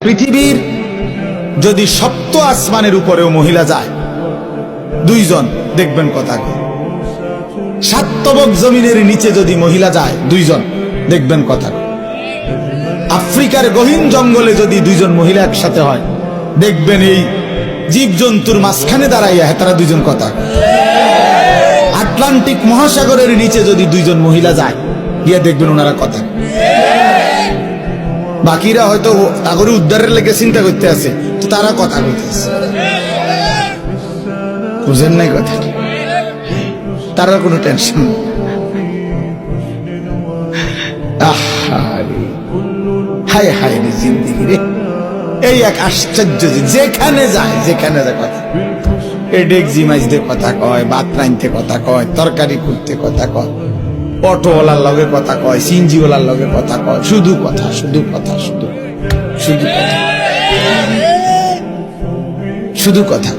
পৃথিবীর যদি সপ্ত আসমানের উপরেও মহিলা যায় দুইজন, দেখবেন কথা কয়। সাত তবক জমিনের নিচে যদি মহিলা যায় দুইজন, দেখবেন কথা কয়। আফ্রিকার গহীন জঙ্গলে যদি দুইজন মহিলা একসাথে হয়, দেখবেন এই জীবজন্তুর মাঝখানে দাঁড়াইয়া তারা দুইজন কথা কয়। আটলান্টিক মহাসাগরের নিচে যদি দুইজন মহিলা যায়, গিয়ে দেখবেন ওনারা কথা কয়। বাকিরা হয়তো তাগরে উদ্ধারের লেগে চিন্তা করতে আছে, তো তারা কথা কইতেছে। বুঝেন নাই কথা, তারা কোনো টেনশন। হায় হায় রে জিন্দিগি রে, এই এক আশ্চর্য। যেখানে যায় কথা, এই ডেকজি মাইজতে কথা কয়, ভাত রাঁধতে কথা কয়, তরকারি করতে কথা কয়, অটোওয়ালার লগে কথা কয়, সিনজিওয়ালার লগে কথা কয়, শুধু কথা শুধু কথা শুধু কথা শুধু কথা।